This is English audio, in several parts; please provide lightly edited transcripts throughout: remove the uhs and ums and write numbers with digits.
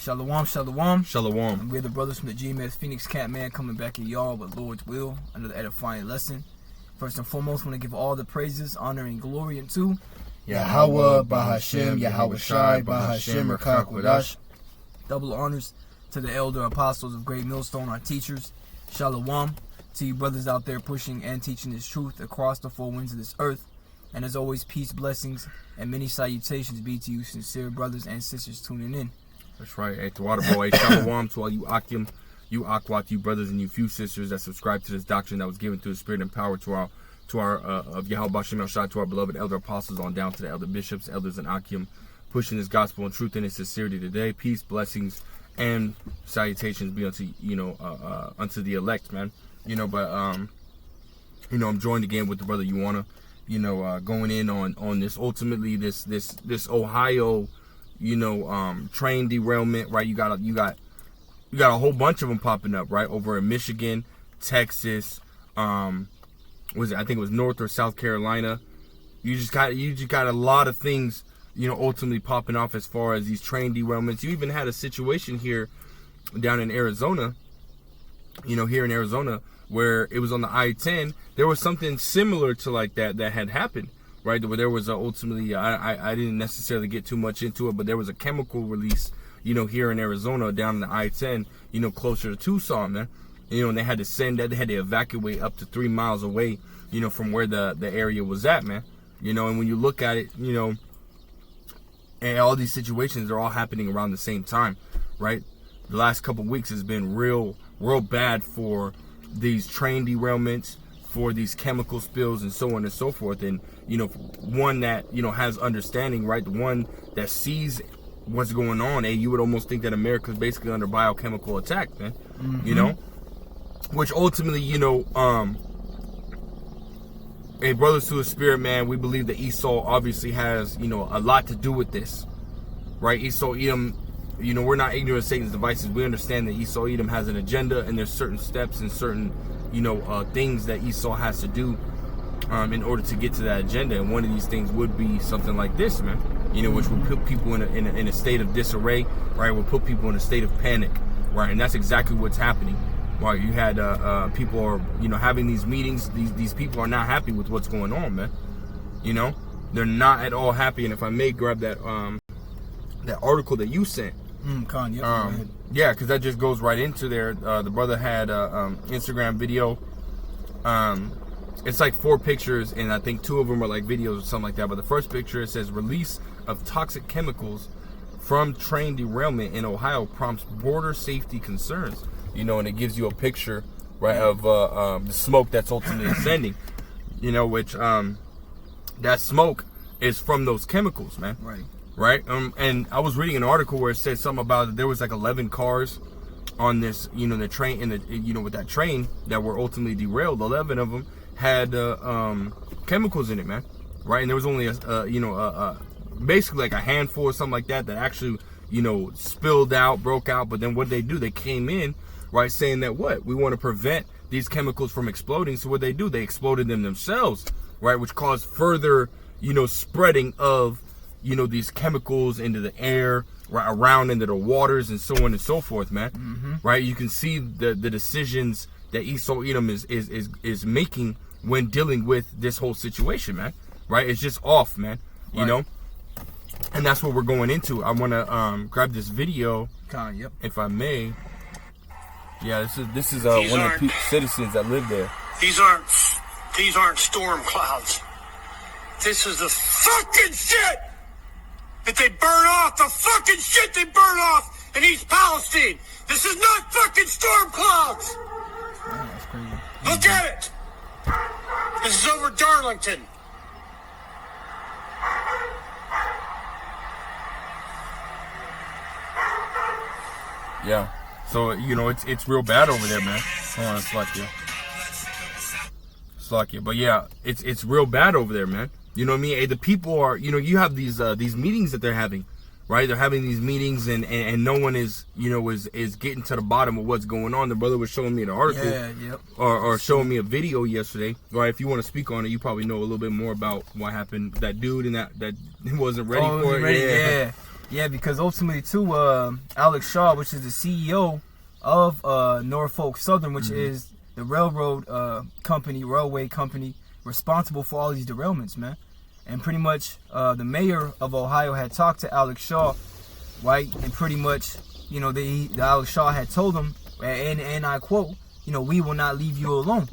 Shalom, shalom. Shalom. We're the brothers from the GMS Phoenix Camp, man, coming back at y'all with Lord's will, another edifying lesson. First and foremost, I want to give all the praises, honor, and glory unto Yahweh, Bahashem, Yahweh Shai, Bahashem, Rakakwadash. Double honors to the elder apostles of Great Millstone, our teachers. Shalom to you brothers out there pushing and teaching this truth across the four winds of this earth. And as always, peace, blessings, and many salutations be to you, sincere brothers and sisters tuning in. That's right. Hey, to water boy, shalom to all you Akim, you Akwat, you brothers and you few sisters that subscribe to this doctrine that was given through the Spirit and power to our of Yahweh Bashem El Shai, to our beloved elder apostles on down to the elder bishops, elders, and Akim, pushing this gospel and truth in its sincerity today. Peace, blessings, and salutations be unto unto the elect, man. But I'm joined again with the brother Yuana, going in on this ultimately this Ohio, train derailment, right? You got a whole bunch of them popping up, right, over in Michigan, Texas, I think it was North or South Carolina. You just got a lot of things, ultimately popping off as far as these train derailments. You even had a situation here down in Arizona, here in Arizona, where it was on the I-10. There was something similar to like that had happened, right? Where there was ultimately, I didn't necessarily get too much into it, but there was a chemical release, here in Arizona down in the I-10, closer to Tucson, man. And they had to evacuate up to 3 miles away, from where the area was at, man. And when you look at it, and all these situations are all happening around the same time, right? The last couple of weeks has been real bad for these train derailments, for these chemical spills, and so on and so forth. And one that has understanding, right? The one that sees what's going on, and you would almost think that America's basically under biochemical attack, man. Mm-hmm. Which ultimately, hey, brothers to the spirit, man, we believe that Esau obviously has, a lot to do with this, right? Esau Edom, we're not ignorant of Satan's devices. We understand that Esau Edom has an agenda, and there's certain steps and certain, things that Esau has to do in order to get to that agenda. And one of these things would be something like this, man, which would put people in a state of disarray, right? Would put people in a state of panic, right? And that's exactly what's happening. Right, you had people are having these meetings. These people are not happy with what's going on, man. They're not at all happy. And if I may grab that article that you sent, yeah, because that just goes right into there. The brother had Instagram video. It's like 4 pictures, and I think 2 of them are like videos or something like that. But the first picture, it says release of toxic chemicals from train derailment in Ohio prompts border safety concerns. And it gives you a picture, right, of the smoke that's ultimately ascending, which that smoke is from those chemicals, man. Right. And I was reading an article where it said something about there was like 11 cars on this, the train, with that train that were ultimately derailed. 11 of them had chemicals in it, man. Right. And there was only basically like a handful or something like that actually, spilled out, broke out. But then what they do, they came in, right, saying that we want to prevent these chemicals from exploding. So what they do, they exploded them themselves, right, which caused further, spreading of, these chemicals into the air, right, around into the waters, and so on and so forth, man. Mm-hmm. Right, you can see the decisions that Esau Edom is making when dealing with this whole situation, man. Right, it's just off, man. Right. And that's what we're going into. I want to grab this video, if I may. Yeah, this is one of the citizens that live there. These aren't storm clouds. This is the fucking shit that they burn off. The fucking shit they burn off in East Palestine. This is not fucking storm clouds. Man, that's crazy. Look at it. This is over Darlington. Yeah. So, it's real bad over there, man. Hold on, Slakia. But yeah, it's real bad over there, man. You know what I mean? Hey, the people are, you have these meetings that they're having, right? They're having these meetings, and no one is, is getting to the bottom of what's going on. The brother was showing me an article, or showing me a video yesterday. Right? If you want to speak on it, you probably know a little bit more about what happened. That dude and that wasn't ready for it. Yeah. Yeah, because ultimately too, Alex Shaw, which is the CEO of Norfolk Southern, which is the railway company responsible for all these derailments, man. And pretty much the mayor of Ohio had talked to Alex Shaw, right? And pretty much, you know, the Alex Shaw had told him, and I quote, you know, we will not leave you alone.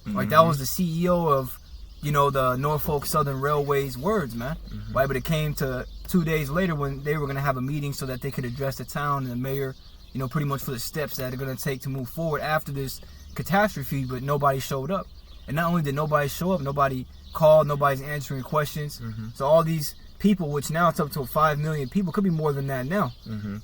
Like that was the CEO of, you know, the Norfolk Southern Railway's words, man. Right, but it came to 2 days later when they were going to have a meeting so that they could address the town and the mayor, you know, pretty much for the steps that they're going to take to move forward after this catastrophe, but nobody showed up. And not only did nobody show up, nobody called, nobody's answering questions. So all these people, which now it's up to 5 million people, could be more than that now,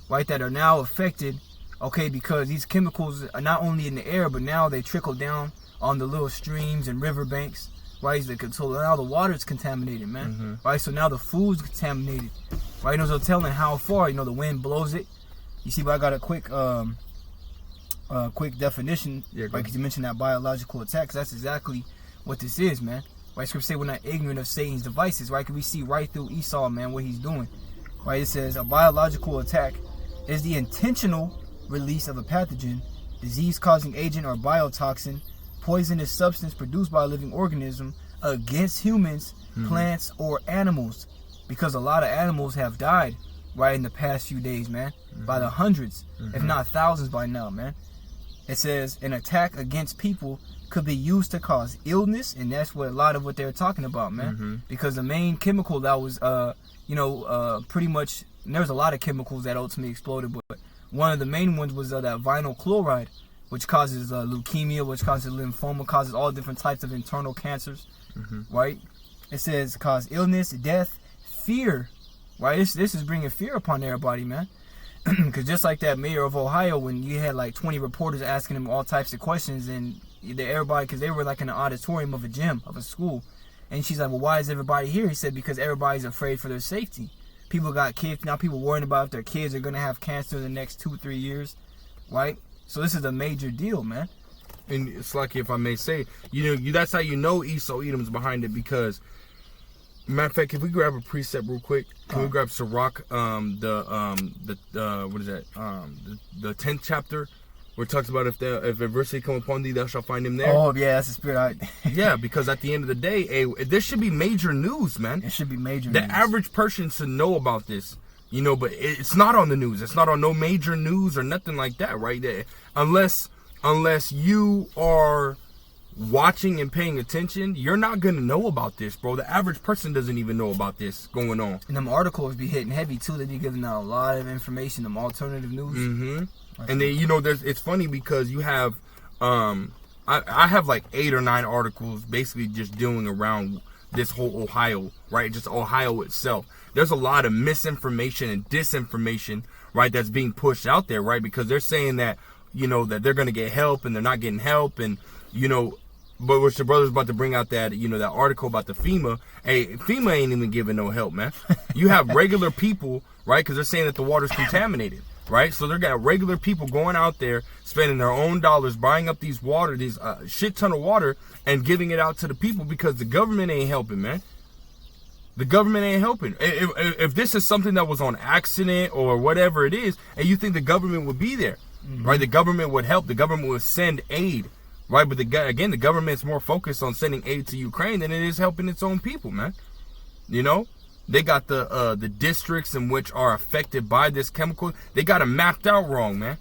right, that are now affected, okay, because these chemicals are not only in the air, but now they trickle down on the little streams and riverbanks, right? So now the water's contaminated, man, right? So now the food's contaminated, right? And so telling how far, you know, the wind blows it. You see, but I got a quick definition, right? Because you mentioned that biological attack, 'cause that's exactly what this is, man. Right? Scripture say we're not ignorant of Satan's devices, right? Because we see right through Esau, man, what he's doing, right? It says a biological attack is the intentional release of a pathogen, disease-causing agent, or biotoxin, poisonous substance produced by a living organism against humans, plants, or animals. Because a lot of animals have died, right, in the past few days, man, by the hundreds, if not thousands by now, man. It says an attack against people could be used to cause illness, and that's what a lot of what they're talking about, man. Because the main chemical that was, pretty much, and there's a lot of chemicals that ultimately exploded, but one of the main ones was that vinyl chloride, which causes leukemia, which causes lymphoma, causes all different types of internal cancers, right? It says cause illness, death, fear, right? This is bringing fear upon everybody, man. Because just like that mayor of Ohio, when you had like 20 reporters asking him all types of questions, and everybody, because they were like in an auditorium of a gym, of a school, and she's like, well, why is everybody here? He said, because everybody's afraid for their safety. People got kids, now people worrying about if their kids are going to have cancer in the next 2-3 years, right? So this is a major deal, man. And it's like, if I may say, you know, that's how you know Esau Edom's behind it, because, matter of fact, if we grab a precept real quick, can we grab Sirach, what is that, the 10th chapter, where it talks about if adversity come upon thee, thou shalt find him there. Oh, yeah, that's the spirit. Yeah, because at the end of the day, this should be major news, man. It should be major news. The average person should know about this, you know, but it's not on the news. It's not on no major news or nothing like that, right? Unless you are watching and paying attention, you're not going to know about this, bro. The average person doesn't even know about this going on. And them articles be hitting heavy, too. They be giving out a lot of information, them alternative news. And then, you know, it's funny because you have, I have like 8 or 9 articles basically just dealing around this whole Ohio, right? Just Ohio itself. There's a lot of misinformation and disinformation, right, that's being pushed out there, right? Because they're saying that, you know, that they're going to get help and they're not getting help. And, you know, but what your brother's about to bring out that, you know, that article about the FEMA. Hey, FEMA ain't even giving no help, man. You have regular people, right? Because they're saying that the water's contaminated, right? So they got regular people going out there, spending their own dollars, buying up these shit ton of water, and giving it out to the people because the government ain't helping, man. The government ain't helping. If this is something that was on accident or whatever it is, and you think the government would be there, right? The government would help. The government would send aid, right? But the government's more focused on sending aid to Ukraine than it is helping its own people, man. You know, they got the districts in which are affected by this chemical. They got it mapped out wrong, man.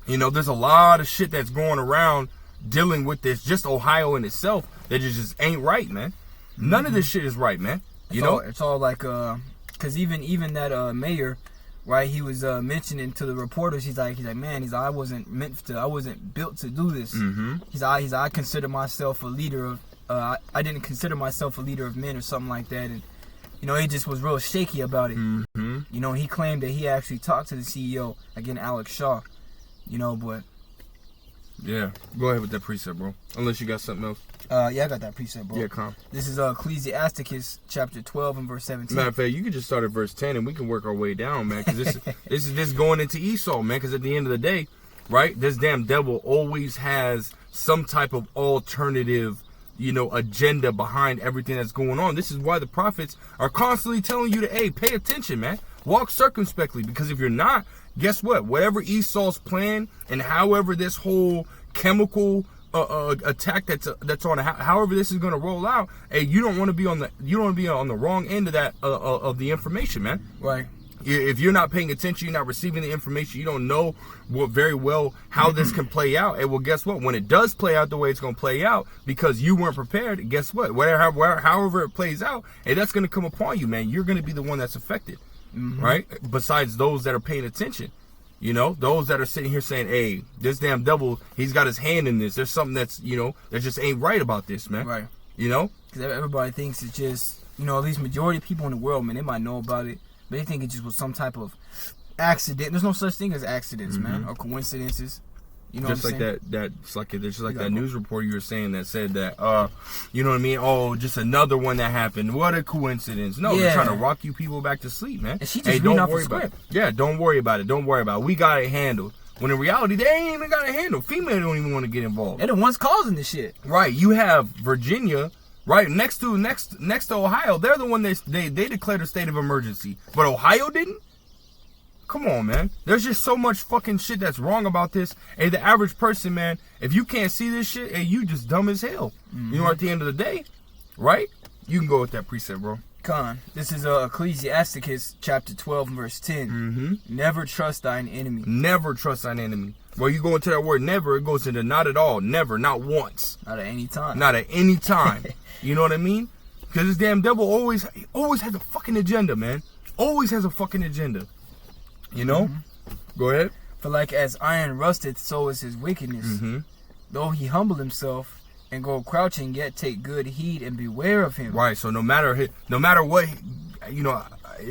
You know, there's a lot of shit that's going around dealing with this. Just Ohio in itself, that just ain't right, man. None of this shit is right, man. You know, it's all like, cause even that mayor, right? He was mentioning to the reporters, he's like, man, I wasn't built to do this. I consider myself a leader of, I didn't consider myself a leader of men or something like that, and you know, he just was real shaky about it. You know, he claimed that he actually talked to the CEO, again, Alex Shaw. You know, but yeah, go ahead with that precept, bro. Unless you got something else. Yeah, I got that precept, bro. Yeah, come. This is Ecclesiasticus chapter 12 and verse 17. Matter of fact, you can just start at verse 10 and we can work our way down, man. Because this is going into Esau, man. Because at the end of the day, right, this damn devil always has some type of alternative, you know, agenda behind everything that's going on. This is why the prophets are constantly telling you to, hey, pay attention, man. Walk circumspectly, because if you're not, guess what? Whatever Esau's plan and however this whole chemical attack that's on, however this is going to roll out, hey, you don't want to be on the wrong end of that of the information, man. Right. If you're not paying attention, you're not receiving the information, you don't know very well how this can play out. And well, guess what? When it does play out the way it's going to play out, because you weren't prepared, guess what? However it plays out, hey, that's going to come upon you, man. You're going to be the one that's affected, right? Besides those that are paying attention. You know, those that are sitting here saying, hey, this damn devil, he's got his hand in this. There's something that's, that just ain't right about this, man. Right. You know? Because everybody thinks it's just, at least majority of people in the world, man, they might know about it, but they think it just was some type of accident. There's no such thing as accidents, man, or coincidences. You know just what I'm saying? Just like that go. news report you were saying that said that, you know what I mean? Oh, just another one that happened. What a coincidence. No, they're trying to rock you people back to sleep, man. And she just reading off the about it. script. Yeah, don't worry about it. Don't worry about it. We got it handled. When in reality, they ain't even got it handled. Female don't even want to get involved. They're the ones causing this shit. Right. You have Virginia, right, next to Ohio. They're the one they declared a state of emergency. But Ohio didn't? Come on, man. There's just so much fucking shit that's wrong about this. Hey, the average person, man, if you can't see this shit, hey, you just dumb as hell. You know, at the end of the day, right? You can go with that precept, bro. Con. This is Ecclesiasticus chapter 12, verse 10. Never trust thine enemy. Never trust thine enemy. Well, you go into that word never, it goes into not at all, never, not once. Not at any time. Not at any time. You know what I mean? Because this damn devil always has a fucking agenda, man. Always has a fucking agenda. You know? Go ahead. For like as iron rusteth, so is his wickedness. Though he humble himself and go crouching, yet take good heed and beware of him. Right. So no matter what,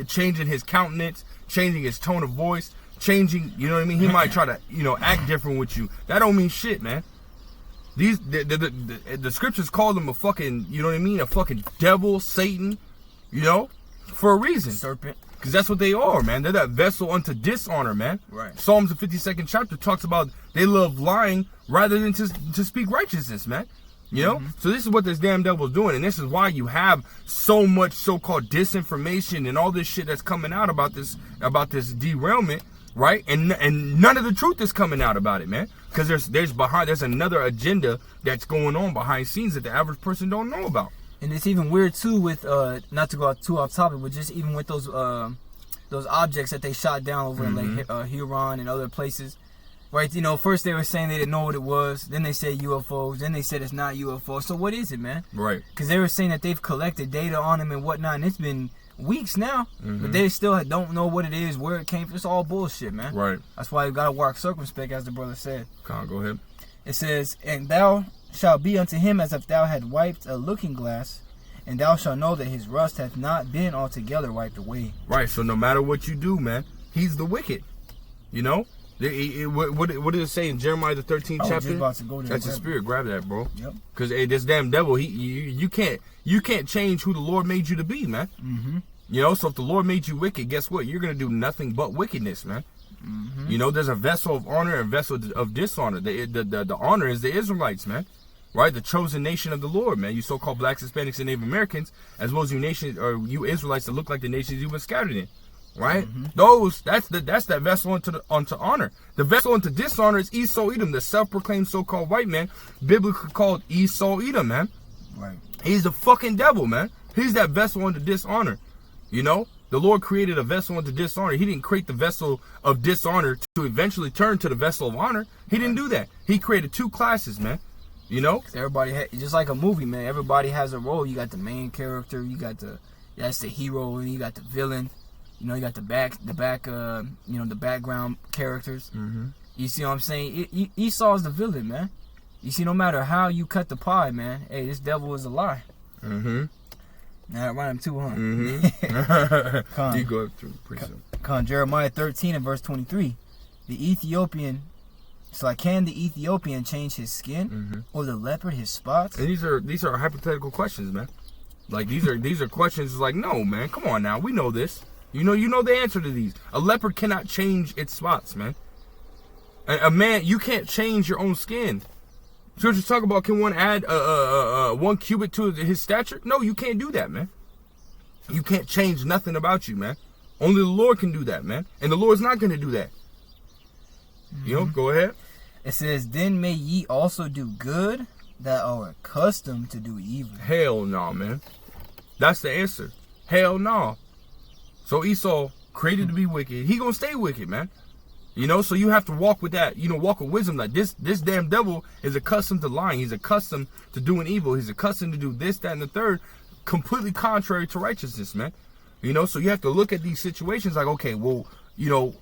changing his countenance, changing his tone of voice, changing, you know what I mean? He might try to, act different with you. That don't mean shit, man. The scriptures call them a fucking, you know what I mean? A fucking devil, Satan, for a reason. Serpent. Because that's what they are, man. They're that vessel unto dishonor, man. Right. Psalms, the 52nd chapter, talks about they love lying rather than to speak righteousness, man. You know? So this is what this damn devil's doing. And this is why you have so much so-called disinformation and all this shit that's coming out about this derailment, right? And none of the truth is coming out about it, man. Because there's another agenda that's going on behind scenes that the average person don't know about. And it's even weird too with not to go too off topic, but just even with those objects that they shot down over in like Huron and other places, right? First they were saying they didn't know what it was, then they said UFOs, then they said it's not UFOs. So what is it, man? Right. Because they were saying that they've collected data on them and whatnot, and it's been weeks now, but they still don't know what it is, where it came from. It's all bullshit, man. Right. That's why you gotta walk circumspect, as the brother said. Come on, go ahead. It says, and thou shalt be unto him as if thou had wiped a looking glass, and thou shalt know that his rust hath not been altogether wiped away. Right, so no matter what you do, man, he's the wicked. You know? What did it say in Jeremiah the 13th chapter? Just about to go there. That's the spirit. Grab that, bro. Yep. Because this damn devil, you can't change who the Lord made you to be, man. So if the Lord made you wicked, guess what? You're gonna do nothing but wickedness, man. There's a vessel of honor and a vessel of dishonor. The honor is the Israelites, man. Right, the chosen nation of the Lord, man. You so-called blacks, Hispanics, and Native Americans, as well as you nations, or you Israelites that look like the nations you've been scattered in. Right, that's that vessel unto honor. The vessel unto dishonor is Esau Edom, the self-proclaimed so-called white man, biblically called Esau Edom, man. Right. He's the fucking devil, man. He's that vessel unto dishonor. The Lord created a vessel unto dishonor. He didn't create the vessel of dishonor to eventually turn to the vessel of honor. He didn't do that. He created two classes, man. Everybody just like a movie, man. Everybody has a role. You got the main character, that's the hero, and you got the villain. You got the background characters. You see what I'm saying? Esau's the villain, man. You see, no matter how you cut the pie, man, hey, this devil is a lie. Now that rhymed too, huh? You go through precept. Jeremiah 13 and verse 23. The Ethiopian. So can the Ethiopian change his skin, or the leopard his spots? And these are hypothetical questions, man. Like these are questions like, no, man, come on now, we know this. You know the answer to these. A leopard cannot change its spots, man. A man, you can't change your own skin. Scriptures talk about, can one add 1 cubit to his stature? No, you can't do that, man. You can't change nothing about you, man. Only the Lord can do that, man. And the Lord's not going to do that. You know, go ahead. It says, then may ye also do good that are accustomed to do evil. Hell no, man. That's the answer. Hell no. So Esau created to be wicked. He gonna stay wicked, man. You know, so you have to walk with that, you know, walk with wisdom. Like this damn devil is accustomed to lying. He's accustomed to doing evil. He's accustomed to do this, that, and the third, completely contrary to righteousness, man. You know, so you have to look at these situations like, okay, well, you know,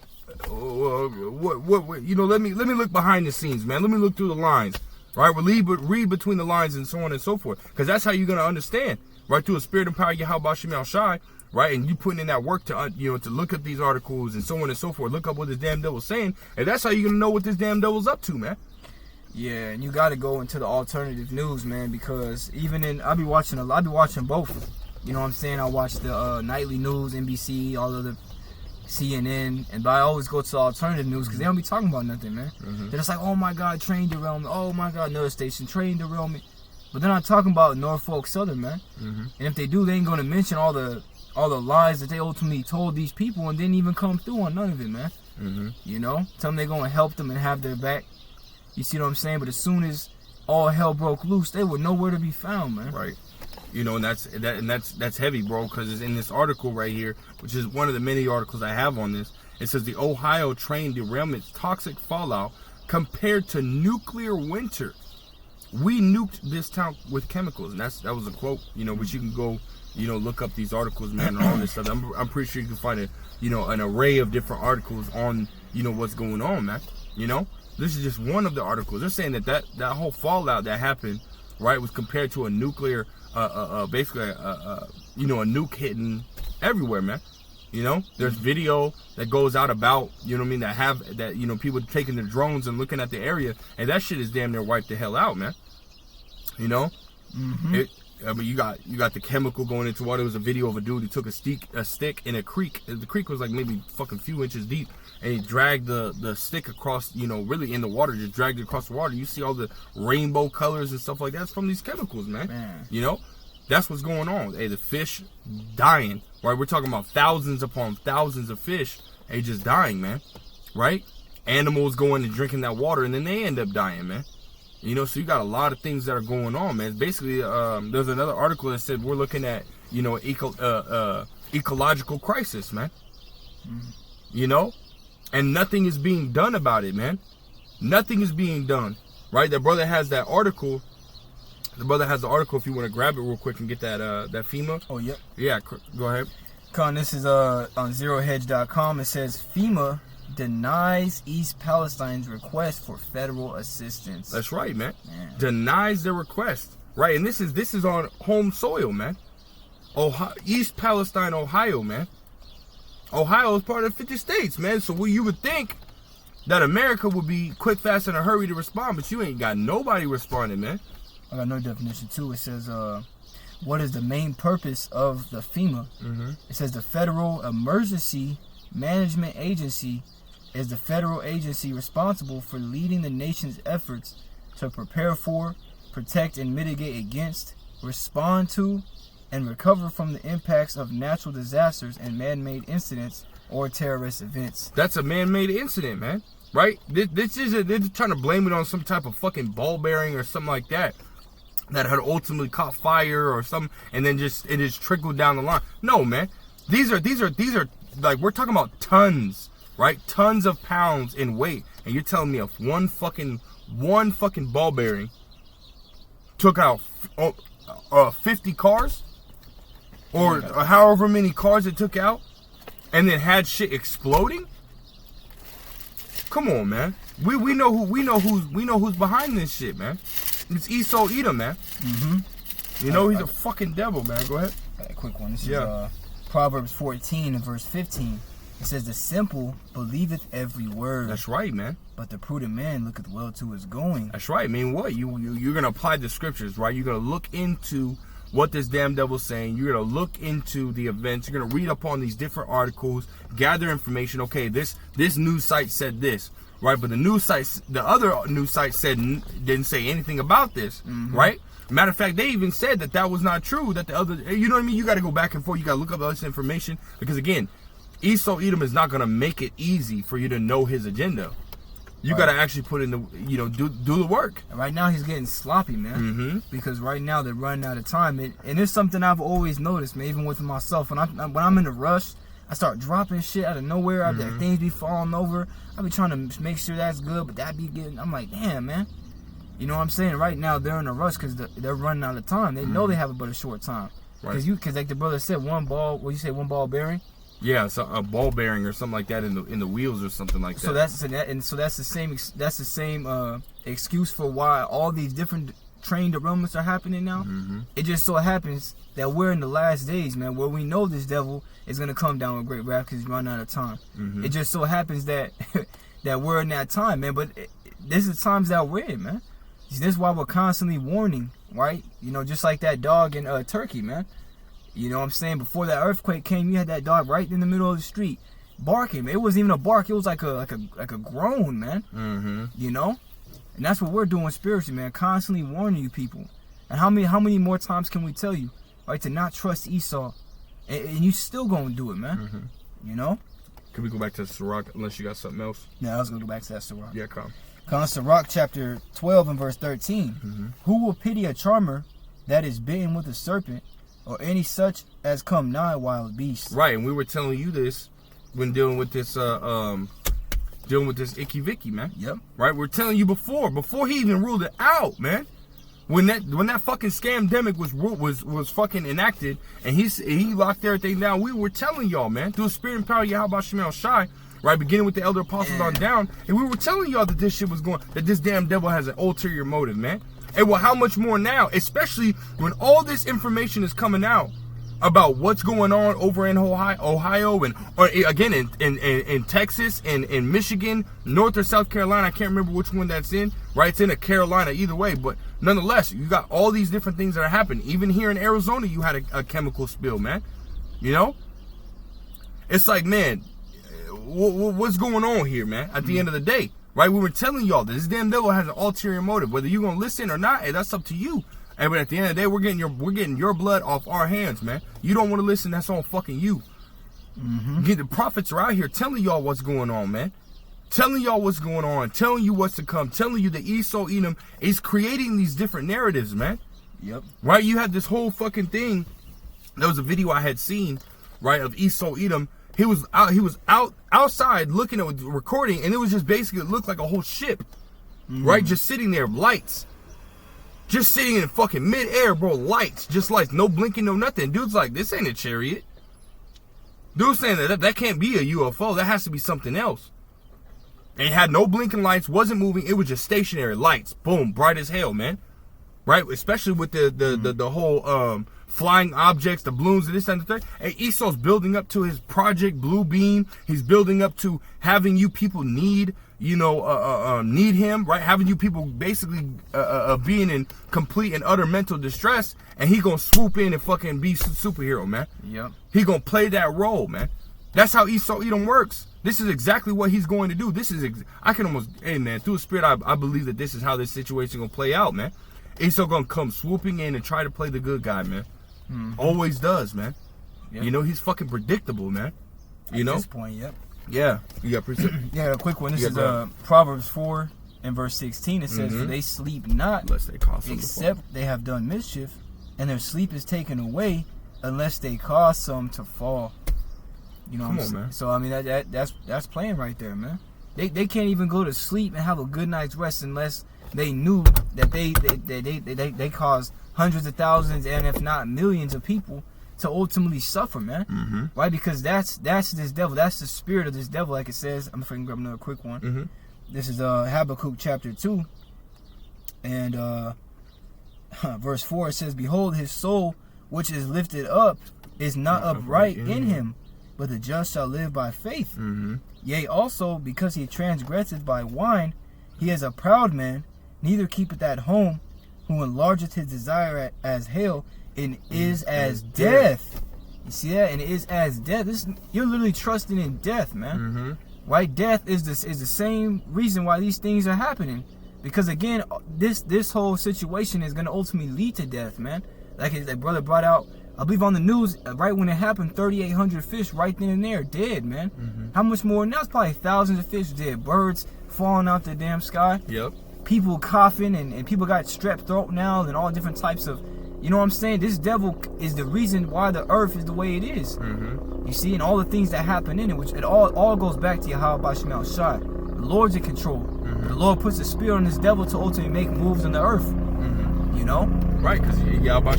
what you know, let me look behind the scenes, man. Let me look through the lines, right? Read between the lines and so on and so forth, because that's how you're gonna understand, right? Through a spirit and power, Yahweh Shem Shai, right? And you putting in that work to, you know, to look at these articles and so on and so forth, look up what this damn devil's saying, and that's how you're gonna know what this damn devil's up to, man. Yeah, and you got to go into the alternative news, man, because I be watching both. You know what I'm saying? I watch the nightly news, NBC, all of the CNN, but I always go to the alternative news because they don't be talking about nothing, man. They're just like, oh my God, train derailment. Oh my God, another station, train derailment. But they're not talking about Norfolk Southern, man. And if they do, they ain't gonna mention all the lies that they ultimately told these people and didn't even come through on none of it, man. You know, tell them they're gonna help them and have their back. You see what I'm saying? But as soon as all hell broke loose, they were nowhere to be found, man. Right. You know, and that's heavy, bro, because it's in this article right here, which is one of the many articles I have on this. It says the Ohio train derailment's toxic fallout compared to nuclear winter. We nuked this town with chemicals, and that was a quote. You know, but you can go, you know, look up these articles, man, and all this stuff. I'm pretty sure you can find an array of different articles on, you know, what's going on, man. You know, this is just one of the articles. They're saying that whole fallout that happened, right, was compared to a nuclear. Basically, you know, a nuke hitting everywhere, man. You know, there's video that goes out about, you know what I mean, that you know, people taking their drones and looking at the area, and that shit is damn near wiped the hell out, man. You know, I mean, you got the chemical going into water. There was a video of a dude who took a stick in a creek. The creek was like maybe fucking few inches deep, and he dragged the stick across, you know, really in the water, just dragged it across the water. You see all the rainbow colors and stuff like that. It's from these chemicals, man. You know, that's what's going on. Hey, the fish dying, right? We're talking about thousands upon thousands of fish, hey, just dying, man, right? Animals going and drinking that water, and then they end up dying, man. You know, so you got a lot of things that are going on, man. Basically, there's another article that said we're looking at, you know, ecological crisis, man. You know, and nothing is being done about it, man. Nothing is being done, right? That brother has that article. The brother has the article. If you want to grab it real quick and get that FEMA. Oh, yep. Yeah, go ahead. This is on ZeroHedge.com. It says FEMA denies East Palestine's request for federal assistance. That's right, man. Denies their request, right? And this is on home soil, man. Ohio, East Palestine, Ohio, man. Ohio is part of 50 states, man. So you would think that America would be quick, fast, in a hurry to respond, but you ain't got nobody responding, man. I got another definition too. It says, what is the main purpose of the FEMA? It says the Federal Emergency Management Agency is the federal agency responsible for leading the nation's efforts to prepare for, protect, and mitigate against, respond to, and recover from the impacts of natural disasters and man-made incidents or terrorist events. That's a man-made incident, man. Right? This is they're trying to blame it on some type of fucking ball bearing or something like that had ultimately caught fire or something, and then it just trickled down the line. No, man. These are like, we're talking about tons, right? Tons of pounds in weight, and you're telling me if one fucking ball bearing took out 50 cars, or however many cars it took out, and then had shit exploding? Come on, man. We know who's behind this shit, man. It's Esau Edom, man. You know, he's a fucking devil, man. Go ahead. Got a quick one. This is Proverbs 14 and verse 15. It says, the simple believeth every word. That's right, man. But the prudent man looketh well to his going. That's right. I mean, what? You're going to apply the scriptures, right? You're going to look into what this damn devil's saying. You're going to look into the events. You're going to read up on these different articles, gather information. Okay, this news site said this, right? But the other news site didn't say anything about this, right? Matter of fact, they even said that was not true. That the other, you know what I mean? You got to go back and forth. You got to look up all this information because, again, Esau Edom is not gonna make it easy for you to know his agenda. You Right. gotta actually put in the, you know, do the work. And right now he's getting sloppy, man. Because right now they're running out of time, and it's something I've always noticed, man. Even with myself, when I'm in a rush, I start dropping shit out of nowhere. I be like, things be falling over. I be trying to make sure that's good, but that be getting. I'm like, damn, man. You know what I'm saying? Right now they're in a rush because they're running out of time. They know they have but a short time. Right. Because like the brother said, one ball. What you say? One ball bearing. Yeah, so a ball bearing or something like that in the wheels or something like that. So that's the same excuse for why all these different train derailments are happening now. It just so happens that we're in the last days, man, where we know this devil is gonna come down with great wrath because he's running out of time. It just so happens that that we're in that time, man. But this is times that we're in, man. This is why we're constantly warning, right? You know, just like that dog in Turkey, man. You know what I'm saying? Before that earthquake came, you had that dog right in the middle of the street barking. It wasn't even a bark. It was like a groan, man. You know? And that's what we're doing spiritually, man. Constantly warning you people. And how many more times can we tell you, right, to not trust Esau? And you still gonna do it, man. You know? Can we go back to Sirach unless you got something else? Yeah, I was gonna go back to that Sirach. Yeah, come. Sirach chapter 12 and verse 13. Who will pity a charmer that is bitten with a serpent, or any such as come nigh wild beasts? Right, and we were telling you this when dealing with this Icky Vicky, man. Yep. Right, we're telling you before he even ruled it out, man. When that fucking scamdemic was fucking enacted and he locked everything down, we were telling y'all, man, through the spirit and power of Yahweh Shemel Shai, right, beginning with the elder apostles on down, and we were telling y'all that this shit was that this damn devil has an ulterior motive, man. And well, how much more now, especially when all this information is coming out about what's going on over in Ohio and or again in Texas and in Michigan, North or South Carolina. I can't remember which one that's in. Right, it's in a Carolina either way, but nonetheless, you got all these different things that are happening. Even here in Arizona, you had a chemical spill, man. You know, it's like, man, what's going on here, man? At the end of the day. Right, we were telling y'all that this damn devil has an ulterior motive. Whether you're gonna listen or not, hey, that's up to you. And but at the end of the day, we're getting your blood off our hands, man. You don't want to listen, that's on fucking you. The prophets are out here telling y'all what's going on, man. Telling y'all what's going on, telling you what's to come, telling you that Esau Edom is creating these different narratives, man. Yep. Right, you had this whole fucking thing. There was a video I had seen, right, of Esau Edom. He was outside looking at recording, and it was just basically, it looked like a whole ship, right? Just sitting there, lights, just sitting in fucking midair, bro. Lights, just lights, no blinking, no nothing. Dude's like, this ain't a chariot. Dude's saying that can't be a UFO. That has to be something else. And it had no blinking lights, wasn't moving. It was just stationary lights, boom, bright as hell, man. Right, especially with the whole flying objects, the balloons, and this and the thing. And Esau's building up to his project Blue Beam. He's building up to having you people need him, right? Having you people basically being in complete and utter mental distress, and he gonna swoop in and fucking be superhero, man. Yep. He gonna play that role, man. That's how Esau Edom works. This is exactly what he's going to do. I can almost, hey man, through the spirit, I believe that this is how this situation gonna play out, man. Esau gonna come swooping in and try to play the good guy, man. Always does, man. Yep. You know, he's fucking predictable, man. You know? At this point, yep. Yeah. You got precept? Yeah, a quick one. This is Proverbs 4 and verse 16. It says, "For they sleep not, unless they cause some except they have done mischief, and their sleep is taken away, unless they cause some to fall." You know what I'm saying? Man. So I mean that's playing right there, man. They can't even go to sleep and have a good night's rest unless they knew that they caused hundreds of thousands and if not millions of people to ultimately suffer, man. Right? Because that's this devil. That's the spirit of this devil, like it says. I'm afraid to grab another quick one. This is Habakkuk chapter 2 and verse 4. It says, "Behold, his soul which is lifted up is not upright in him, but the just shall live by faith. Yea, also, because he transgresseth by wine, he is a proud man, neither keepeth at home, who enlargeth his desire as hell, and is as death." You see that? And is as death. You're literally trusting in death, man. Right? Death is the same reason why these things are happening. Because again, this whole situation is going to ultimately lead to death, man. Like brother brought out I believe on the news, right when it happened, 3,800 fish right then and there dead, man. How much more? And that's probably thousands of fish dead. Birds falling out the damn sky. Yep. People coughing, and people got strep throat now, and all different types of, you know what I'm saying? This devil is the reason why the earth is the way it is. You see, and all the things that happen in it, which it all goes back to Yahweh Shem Shai. The Lord's in control. The Lord puts a spirit on this devil to ultimately make moves on the earth. You know? Right, because Yahweh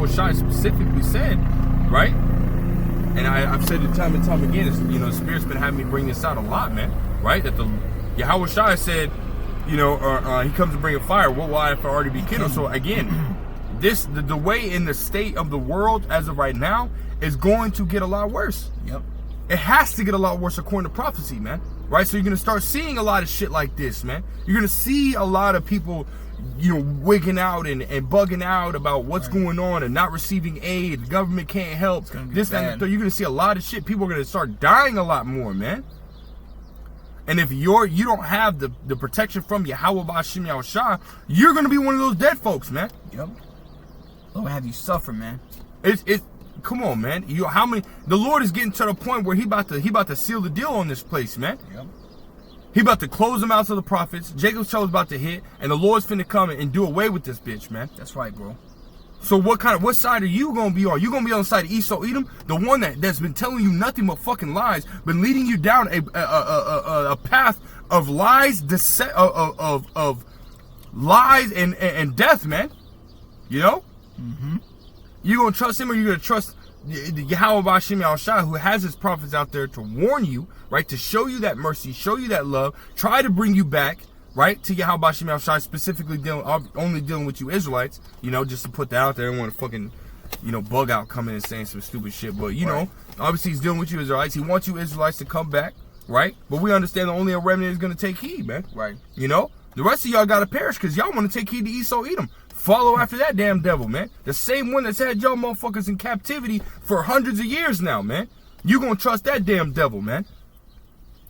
Shai specifically said, right? And I've said it time and time again, the Spirit's been having me bring this out a lot, man. Right? That the Yahweh Shai said, he comes to bring a fire. What will I have already be kindled? So again, the way in the state of the world as of right now is going to get a lot worse. Yep. It has to get a lot worse according to prophecy, man. Right? So you're going to start seeing a lot of shit like this, man. You're going to see a lot of people, wigging out and bugging out about what's going on and not receiving aid. The government can't help. This, that, and the third. You're going to see a lot of shit. People are going to start dying a lot more, man. And if you don't have the protection from Yahweh B'Shem Yahushua, you're going to be one of those dead folks, man. Yep. Lord have you suffer, man. Come on, man. The Lord is getting to the point where he about to seal the deal on this place, man. Yep. He about to close the mouths of the prophets. Jacob's trouble is about to hit, and the Lord's finna come and do away with this bitch, man. That's right, bro. So what side are you gonna be on? You gonna be on the side of Esau Edom, the one that's been telling you nothing but fucking lies, been leading you down a path of lies, of lies and death, man. You know? You gonna trust him, or you gonna trust Yahweh B'Shem Yahushua, who has his prophets out there to warn you, right, to show you that mercy, show you that love, try to bring you back, right, to Yahweh B'Shem Yahushua, specifically only dealing with you Israelites, just to put that out there. I don't want to fucking, bug out coming and saying some stupid shit, but know, obviously he's dealing with you Israelites. He wants you Israelites to come back, right? But we understand that only a remnant is gonna take heed, man. Right. The rest of y'all gotta perish because y'all want to take heed to Esau Edom. Follow after that damn devil, man. The same one that's had y'all motherfuckers in captivity for hundreds of years now, man. You gonna trust that damn devil, man.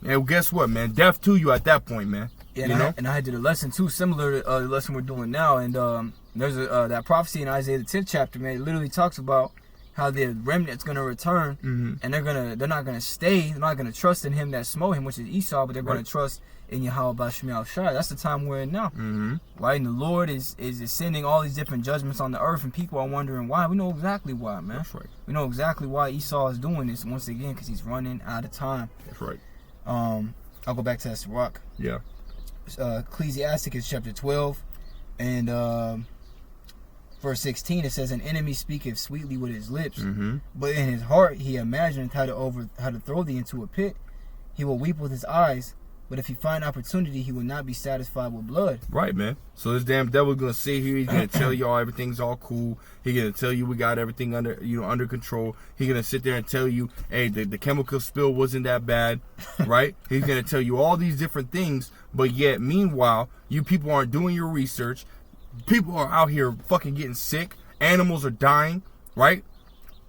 And guess what, man? Death to you at that point, man. Yeah, and I did a lesson too, similar to the lesson we're doing now. And there's that prophecy in Isaiah the 10th chapter, man. It literally talks about how the remnant's gonna return, and they're not gonna stay. They're not gonna trust in him that smote him, which is Esau, but they're gonna trust in Yahweh B'Shem Yahushua. That's the time we're in now, right? And the Lord is sending all these different judgments on the earth, and people are wondering why. We know exactly why, man. That's right. We know exactly why Esau is doing this once again, because he's running out of time. That's right. I'll go back to that Sirach. Yeah. Ecclesiasticus chapter 12 and verse 16. It says, "An enemy speaketh sweetly with his lips, but in his heart he imagineth how to throw thee into a pit. He will weep with his eyes, but if he find opportunity, he will not be satisfied with blood." Right, man. So this damn devil's gonna sit here. He's gonna tell y'all everything's all cool. He's gonna tell you we got everything under control. He's gonna sit there and tell you, hey, the chemical spill wasn't that bad, right? He's gonna tell you all these different things, but yet, meanwhile, you people aren't doing your research. People are out here fucking getting sick. Animals are dying, right?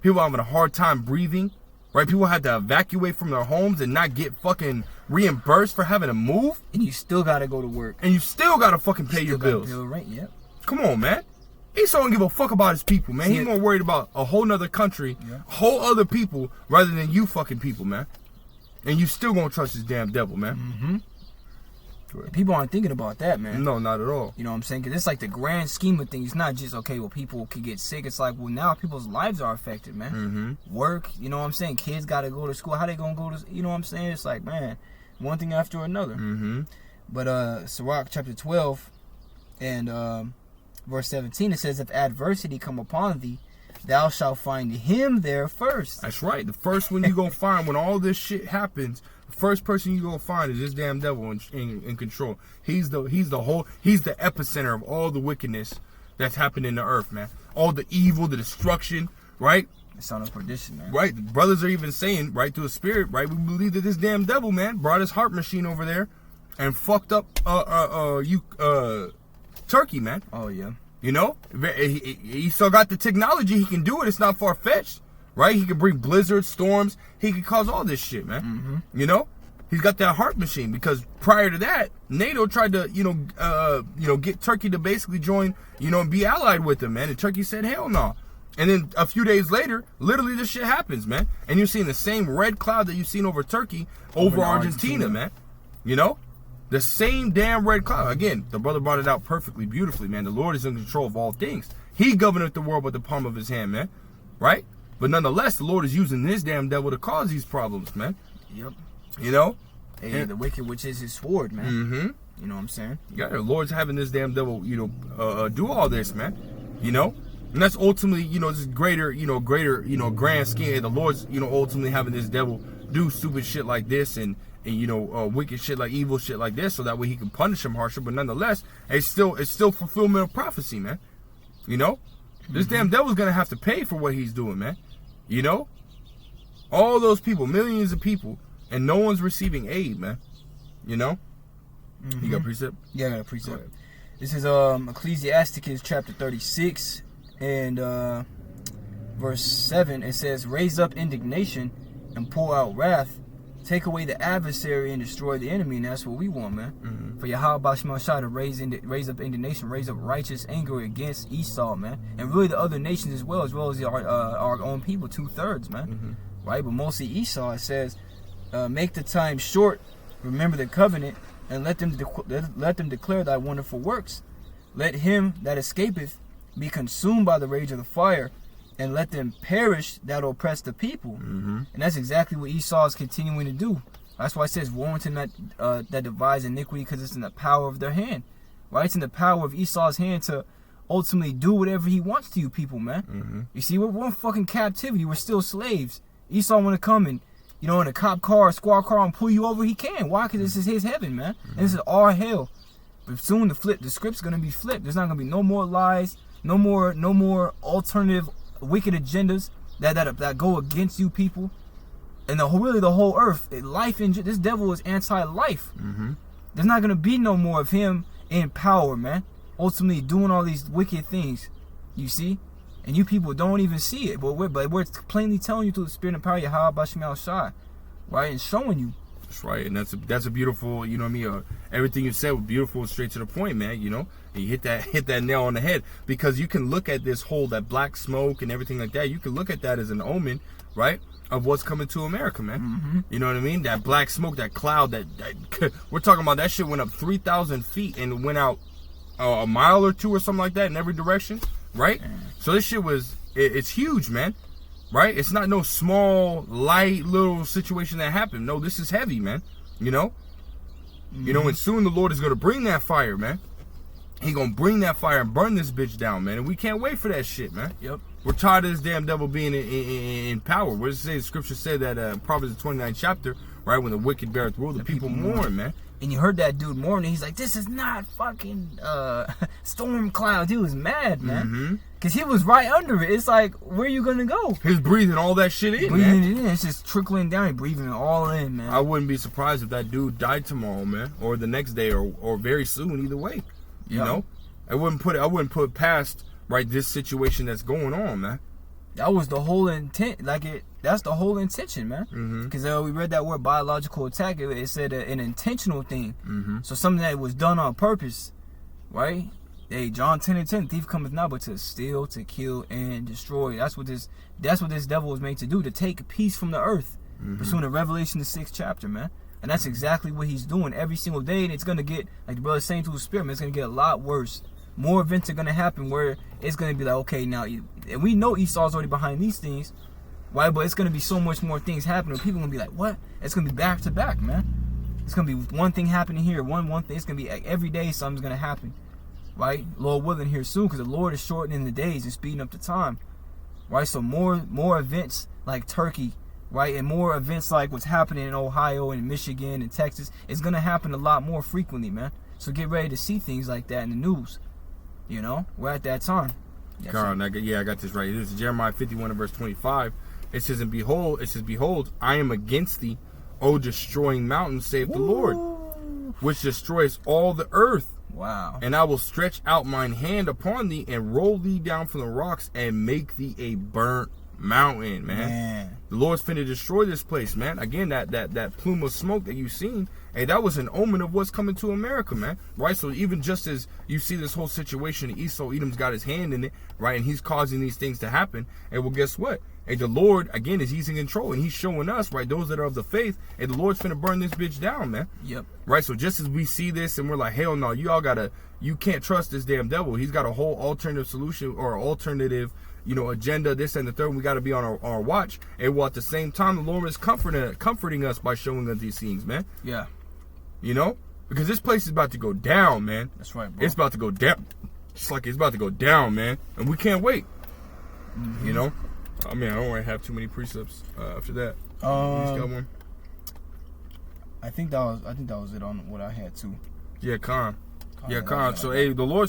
People are having a hard time breathing, right? People had to evacuate from their homes and not get fucking reimbursed for having to move. And you still gotta go to work. And you still gotta fucking pay your bills. Pay rent, yep. Come on, man. Esau don't give a fuck about his people, man. He's more worried about a whole nother country, whole other people, rather than you fucking people, man. And you still gonna trust this damn devil, man. People aren't thinking about that, man. No, not at all. You know what I'm saying? Because it's like the grand scheme of things. It's not just, okay, well, people could get sick. It's like, well, now people's lives are affected, man. Work, you know what I'm saying? Kids got to go to school. How they going to go to, you know what I'm saying? It's like, man, one thing after another. But Sirach chapter 12 and verse 17, it says, "If adversity come upon thee, thou shalt find him there first." That's right. The first one you going to find when all this shit happens, the first person you going to find is this damn devil in control. He's the epicenter of all the wickedness that's happened in the earth, man. All the evil, the destruction, right? The son of perdition, man. Right. The brothers are even saying, right, through a spirit, right, we believe that this damn devil, man, brought his heart machine over there and fucked up Turkey, man. Oh, yeah. You know, he still got the technology. He can do it. It's not far-fetched, right? He can bring blizzards, storms. He can cause all this shit, man. You know, he's got that heart machine, because prior to that, NATO tried to, get Turkey to basically join, and be allied with him, man. And Turkey said, hell no. And then a few days later, literally this shit happens, man. And you're seeing the same red cloud that you've seen over Turkey, over Argentina, man. You know? The same damn red cloud. Again, the brother brought it out perfectly, beautifully, man. The Lord is in control of all things. He governeth the world with the palm of his hand, man. Right? But nonetheless, the Lord is using this damn devil to cause these problems, man. Yep. You know? Hey, the wicked, which is his sword, man. Mm-hmm. You know what I'm saying? Yeah, the Lord's having this damn devil, do all this, man. You know? And that's ultimately, this greater, grand scheme. The Lord's, ultimately having this devil do stupid shit like this and wicked shit like evil shit like this, so that way he can punish him harsher. But nonetheless, it's still fulfillment of prophecy, man. You know? This damn devil's gonna have to pay for what he's doing, man. You know? All those people, millions of people, and no one's receiving aid, man. You know? You got a precept? Yeah, I got a precept. This is Ecclesiasticus chapter 36 and verse 7. It says, "Raise up indignation and pour out wrath. Take away the adversary and destroy the enemy." And that's what we want, man. For Yahweh Bashmal Shah to raise up indignation, raise up righteous anger against Esau, man. And really the other nations as well as our own people, 2/3, man. Right? But mostly Esau. It says, "Make the time short, remember the covenant, and let them declare thy wonderful works. Let him that escapeth be consumed by the rage of the fire, and let them perish that oppress the people." And that's exactly what Esau is continuing to do. That's why it says, "Woe unto them that devise iniquity, because it's in the power of their hand." Right? It's in the power of Esau's hand to ultimately do whatever he wants to you people, man. You see, we're in fucking captivity. We're still slaves. Esau want to come and, in a cop car, a squad car, and pull you over. He can. Why? Because this is his heaven, man. And this is our hell. But soon the script's gonna be flipped. There's not gonna be no more lies, no more alternative wicked agendas that go against you people, and the whole earth. This devil is anti-life. There's not gonna be no more of him in power, man. Ultimately doing all these wicked things, you see, and you people don't even see it. But we're plainly telling you through the spirit and power of Yahweh Bashmal Shai, right, and showing you. That's right, and that's a beautiful, everything you said was beautiful, straight to the point, man. And you hit that nail on the head, because you can look at this that black smoke and everything like that. You can look at that as an omen, right, of what's coming to America, man. You know what I mean? That black smoke, that cloud, that we're talking about. That shit went up 3,000 feet and went out a mile or two or something like that in every direction, right? So this shit it's huge, man. Right? It's not no small, light little situation that happened. No, this is heavy, man. And soon the Lord is going to bring that fire, man. He going to bring that fire and burn this bitch down, man. And we can't wait for that shit, man. Yep. We're tired of this damn devil being in power. What does it say? The scripture said that Proverbs 29th chapter, right? When the wicked beareth rule, the people mourn, man. And you heard that dude mourning. He's like, "This is not fucking storm clouds." He was mad, man. Because he was right under it. It's like, where are you going to go? He's breathing all that shit in, breathing man. it in. It's just trickling down. He's breathing it all in, man. I wouldn't be surprised if that dude died tomorrow, man. Or the next day, or very soon, either way. You know? I wouldn't put past, right, this situation that's going on, man. That was the whole intent. That's the whole intention, man. Because we read that word biological attack. It said an intentional thing. So something that was done on purpose, right? Hey, John 10:10, thief cometh not but to steal, to kill, and destroy. That's what this devil was made to do, to take peace from the earth. Pursuing the Revelation, the 6th chapter, man. And that's exactly what he's doing every single day. And it's gonna get, like the brother's saying, through the spirit, man, it's gonna get a lot worse. More events are gonna happen where it's gonna be like, okay, now, and we know Esau's already behind these things, right? But it's gonna be so much more things happening. People are gonna be like, what? It's gonna be back to back, man. It's gonna be one thing happening here, one thing. It's gonna be like every day something's gonna happen, right? Lord willing, here soon, because the Lord is shortening the days and speeding up the time, right? So more events like Turkey, right, and more events like what's happening in Ohio and Michigan and Texas. It's gonna happen a lot more frequently, man. So get ready to see things like that in the news. We're at that time. Carl, I got this right. This is Jeremiah 51 and verse 25. It says, Behold, I am against thee, O destroying mountain, saith the Lord, which destroys all the earth. Wow. And I will stretch out mine hand upon thee, and roll thee down from the rocks, and make thee a burnt mountain, man. The Lord's finna destroy this place, man. Again, that plume of smoke that you seen, hey, that was an omen of what's coming to America, man. Right? So even just as you see this whole situation, Esau, Edom's got his hand in it, right? And he's causing these things to happen. And well, guess what? Hey, the Lord, again, he's in control, and he's showing us, right, those that are of the faith, hey, the Lord's finna burn this bitch down, man. Yep. Right? So just as we see this and we're like, hell no, you can't trust this damn devil. He's got a whole alternative solution or alternative, agenda, this and the third. We got to be on our watch. And while at the same time, the Lord is comforting us by showing us these things, man. Yeah. Because this place is about to go down, man. That's right, bro. It's about to go down. It's like it's about to go down, man. And we can't wait. Mm-hmm. I mean, I don't want to have too many precepts after that. You got one? I think that was it on what I had too. Yeah, Khan. Yeah, that Khan. was So, it. hey, the Lord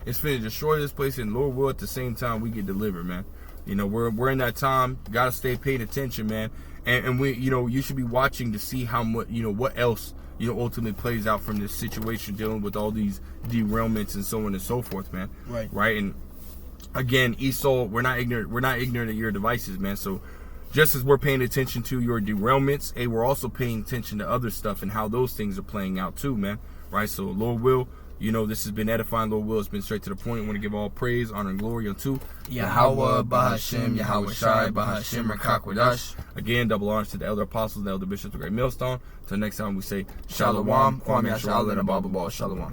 is finna destroy this place, and the Lord will at the same time we get delivered, man. We're in that time. Gotta stay paying attention, man. And we, you should be watching to see how much, what else, ultimately plays out from this situation, dealing with all these derailments and so on and so forth, man. Right. And again, Esau, we're not ignorant of your devices, man. So just as we're paying attention to your derailments, hey, we're also paying attention to other stuff and how those things are playing out too, man. Right? So Lord will, this has been edifying. Lord will has been straight to the point. I want to give all praise, honor, and glory unto Yahweh, Bahashem, Yahweh Shai, Bahashem, Rakakwadash. Again, double honors to the elder apostles, the elder bishops of Great Millstone. Till next time we say Shalom, Kwame Yasha'Allah, and Abba Shalom.